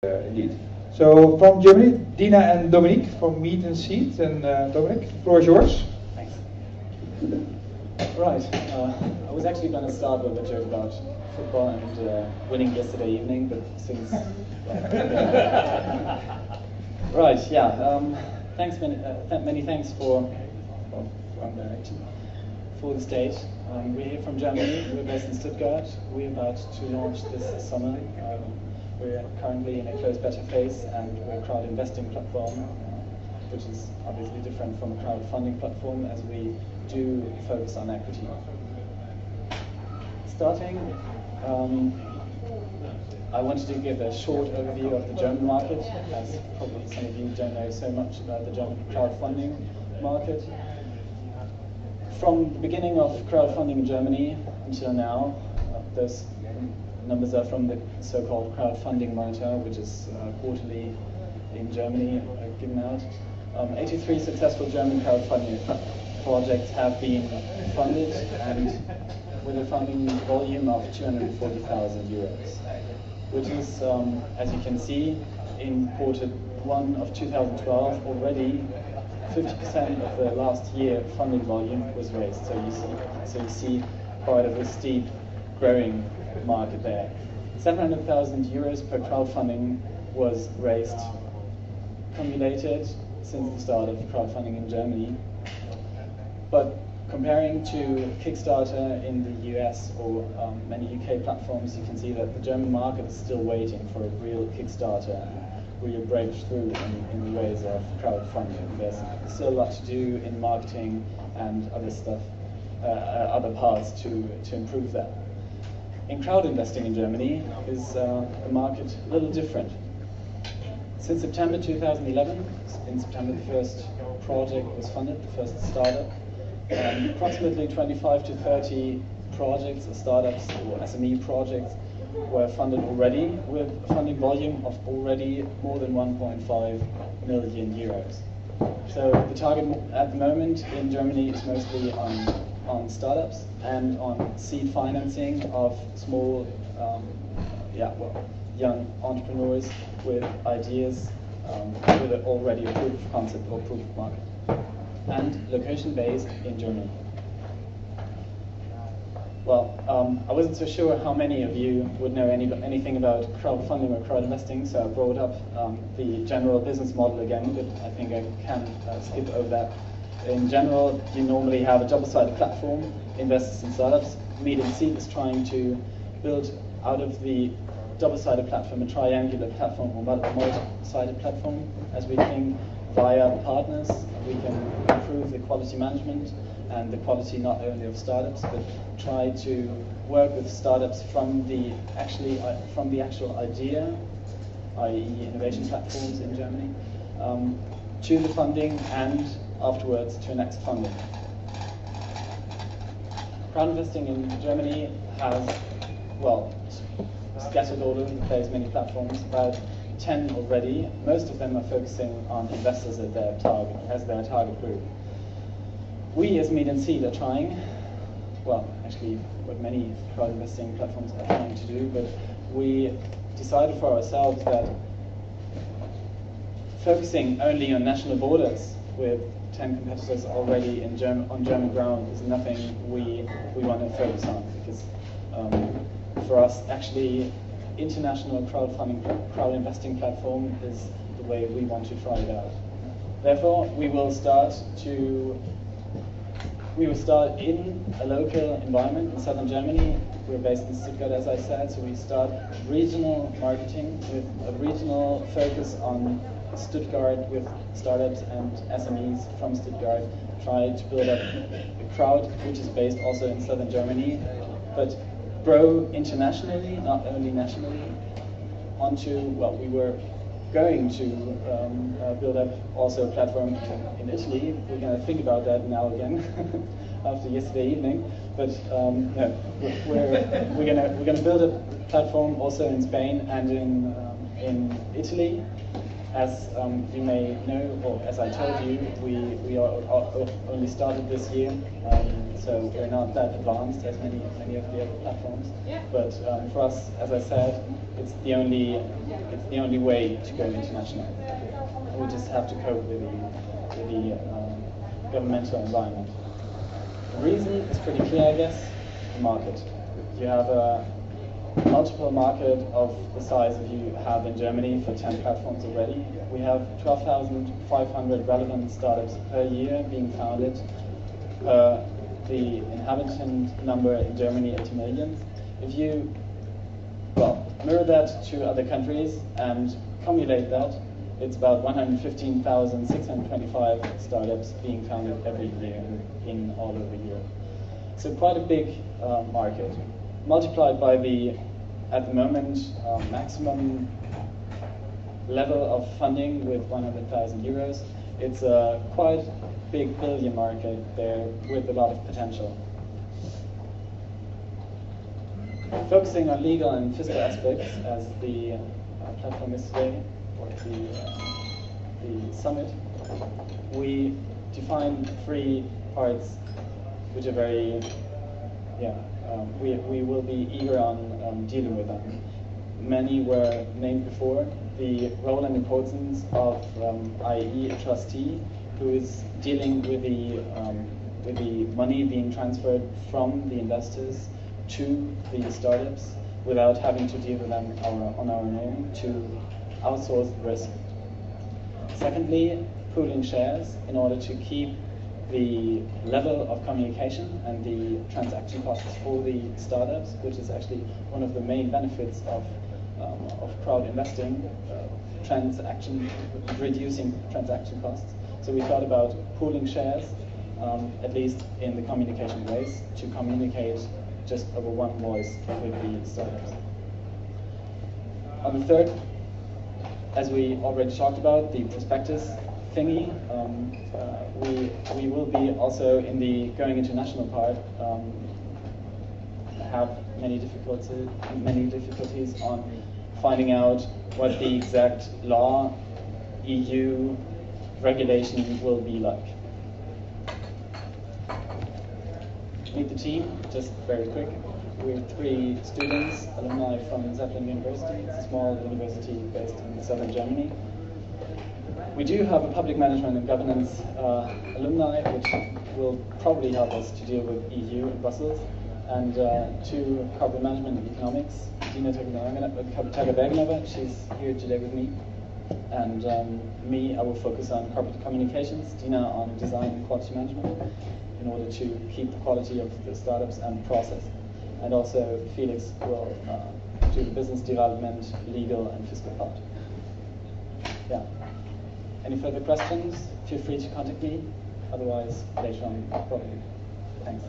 Indeed. So from Germany, Dina and Dominic from Meet and Seed. And Dominic, the floor is yours. Thanks. Right. I was actually going to start with a joke about football and winning yesterday evening, but since right, yeah. Thanks, many thanks for wrong direction for the stage. We're here from Germany. We're based in Stuttgart. We're about to launch this summer. We're currently in a closed beta phase, and we're a crowd investing platform, which is obviously different from a crowdfunding platform, as we do focus on equity. Starting, I wanted to give a short overview of the German market, as probably some of you don't know so much about the German crowdfunding market. From the beginning of crowdfunding in Germany until now, those numbers are from the so-called Crowdfunding Monitor, which is quarterly in Germany given out. 83 successful German crowdfunding projects have been funded, and with a funding volume of 240,000 euros, which is, as you can see, in Q1 of 2012 already 50% of the last year funding volume was raised. So you see quite a steep growing market there. 700,000 euros per crowdfunding was raised, cumulated since the start of crowdfunding in Germany. But comparing to Kickstarter in the US or many UK platforms, you can see that the German market is still waiting for a real Kickstarter, real breakthrough in the ways of crowdfunding. There's still a lot to do in marketing and other stuff, other parts to improve that. In crowd investing in Germany is the market a little different. Since September 2011, in September the first project was funded, the first startup. Approximately 25 to 30 projects or startups or SME projects were funded already, with a funding volume of already more than 1.5 million euros. So the target at the moment in Germany is mostly on startups and on seed financing of small, young entrepreneurs with ideas with already a proof of concept or proof of market, and location-based in Germany. Well, I wasn't so sure how many of you would know anything about crowdfunding or crowd investing, so I brought up the general business model again, but I think I can skip over that. In general, you normally have a double-sided platform, investors and startups. Meet and Seed is trying to build out of the double-sided platform a triangular platform or multi-sided platform, as we think via partners we can improve the quality management and the quality not only of startups, but try to work with startups from the actual idea, i.e. innovation platforms in Germany, to the funding and afterwards to next funding. Crowd investing in Germany has, well, scattered all over the place, many platforms, about 10 already. Most of them are focusing on investors as their target group. We as Meet and Seed are trying, well, actually what many crowd investing platforms are trying to do, but we decided for ourselves that focusing only on national borders with 10 competitors already on German ground is nothing we want to focus on, because for us actually international crowd investing platform is the way we want to try it out. Therefore, we will start in a local environment in southern Germany. We're based in Stuttgart, as I said, so we start regional marketing with a regional focus on Stuttgart with startups and SMEs from Stuttgart. Try to build up a crowd which is based also in southern Germany, but grow internationally, not only nationally, onto, well, we were going to build up also a platform in Italy. We're going to think about that now again after yesterday evening. But no, we're going to build a platform also in Spain and in Italy As you may know, or as I told you, we are only started this year, so we're not that advanced as many of the other platforms. But for us, as I said, it's the only way to go international. We just have to cope with the governmental environment. The reason is pretty clear, I guess. The market. You have a multiple market of the size that you have in Germany for 10 platforms already. We have 12,500 relevant startups per year being founded. The inhabitant number in Germany, 80 million. If you mirror that to other countries and cumulate that, it's about 115,625 startups being founded every year in all over Europe. So quite a big market. Multiplied by the, at the moment, maximum level of funding with 100,000 euros, it's a quite big billion market there with a lot of potential. Focusing on legal and fiscal aspects, as the platform is today, or the summit, we define 3 parts which are very, we will be eager on dealing with them. Many were named before. The role and importance of, i.e., a trustee who is dealing with the money being transferred from the investors to the startups without having to deal with them on our own, to outsource the risk. Secondly, pooling shares in order to keep the level of communication and the transaction costs for the startups, which is actually one of the main benefits of crowd investing, reducing transaction costs. So we thought about pooling shares, at least in the communication ways, to communicate just over one voice with the startups. On the third, as we already talked about, the prospectus thingy, we will be also in the going international part have many difficulties on finding out what the exact law, EU regulation will be like. Meet the team, just very quick. We're 3 students, alumni from Zeppelin University. It's a small university based in southern Germany. We do have a public management and governance alumni, which will probably help us to deal with EU in Brussels, and 2 corporate management and economics. Dina Tagabergnova, she's here today with me, and me, I will focus on corporate communications, Dina on design and quality management, in order to keep the quality of the startups and process. And also Felix will do the business development, legal and fiscal part. Yeah. Any further questions? Feel free to contact me. Otherwise, later on, probably. Thanks.